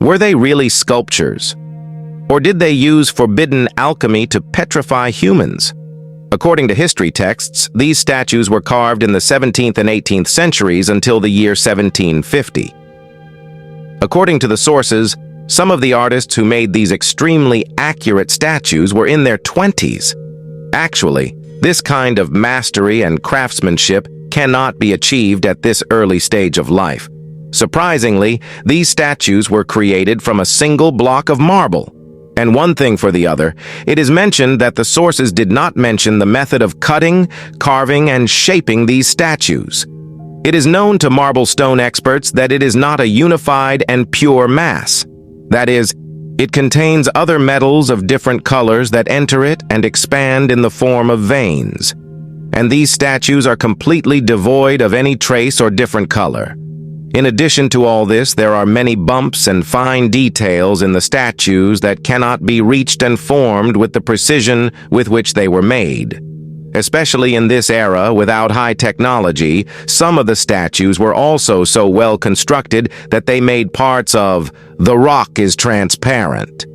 Were they really sculptures? Or did they use forbidden alchemy to petrify humans? According to history texts, these statues were carved in the 17th and 18th centuries until the year 1750. According to the sources, some of the artists who made these extremely accurate statues were in their 20s. Actually, this kind of mastery and craftsmanship cannot be achieved at this early stage of life. Surprisingly, these statues were created from a single block of marble. And one thing for the other, it is mentioned that the sources did not mention the method of cutting, carving, and shaping these statues. It is known to marble stone experts that it is not a unified and pure mass. That is, it contains other metals of different colors that enter it and expand in the form of veins. And these statues are completely devoid of any trace or different color. In addition to all this, there are many bumps and fine details in the statues that cannot be reached and formed with the precision with which they were made. Especially in this era, without high technology, some of the statues were also so well constructed that they made parts of "the rock is transparent."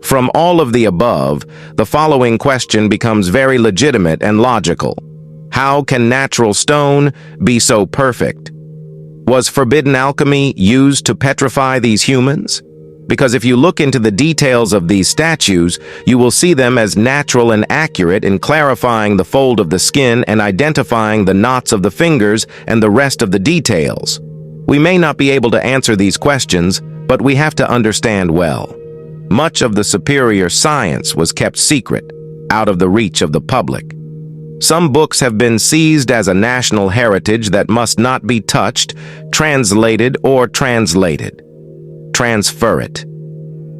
From all of the above, the following question becomes very legitimate and logical. How can natural stone be so perfect? Was forbidden alchemy used to petrify these humans? Because if you look into the details of these statues, you will see them as natural and accurate in clarifying the fold of the skin and identifying the knots of the fingers and the rest of the details. We may not be able to answer these questions, but we have to understand well. Much of the superior science was kept secret, out of the reach of the public. Some books have been seized as a national heritage that must not be touched, translated, or translated. Transfer it.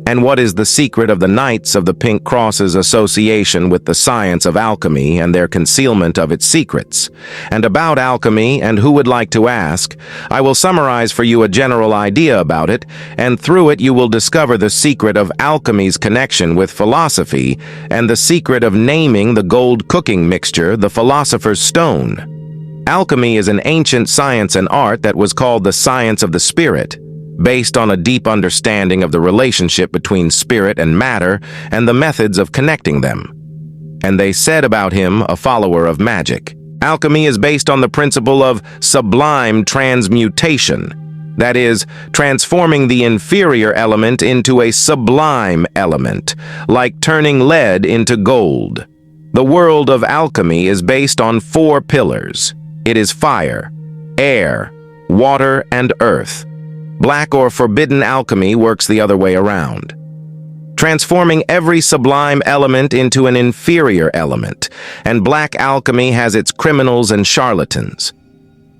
And what is the secret of the Knights of the Pink Cross's association with the science of alchemy and their concealment of its secrets? And about alchemy, and who would like to ask, I will summarize for you a general idea about it, and through it you will discover the secret of alchemy's connection with philosophy, and the secret of naming the gold cooking mixture the Philosopher's Stone. Alchemy is an ancient science and art that was called the science of the spirit, based on a deep understanding of the relationship between spirit and matter and the methods of connecting them. And they said about him, a follower of magic, alchemy is based on the principle of sublime transmutation, that is, transforming the inferior element into a sublime element, like turning lead into gold. The world of alchemy is based on 4 pillars. It is fire, air, water, and earth. Black or forbidden alchemy works the other way around, transforming every sublime element into an inferior element, and black alchemy has its criminals and charlatans.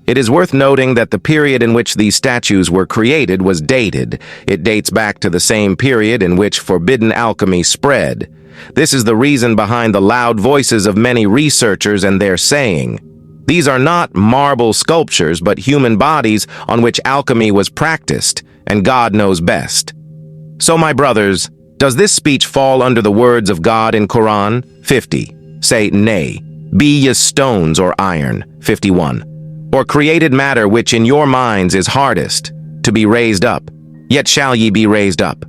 It is worth noting that the period in which these statues were created was dated. It dates back to the same period in which forbidden alchemy spread. This is the reason behind the loud voices of many researchers and their saying, "These are not marble sculptures, but human bodies on which alchemy was practiced, and God knows best." So, my brothers, does this speech fall under the words of God in Quran? 50. Say, nay, be ye stones or iron. 51. Or created matter which in your minds is hardest, to be raised up, yet shall ye be raised up.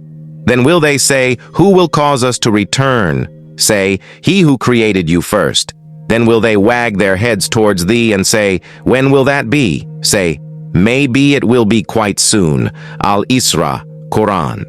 Then will they say, who will cause us to return? Say, he who created you first. Then will they wag their heads towards thee and say, when will that be? Say, maybe it will be quite soon. Al-Isra, Quran.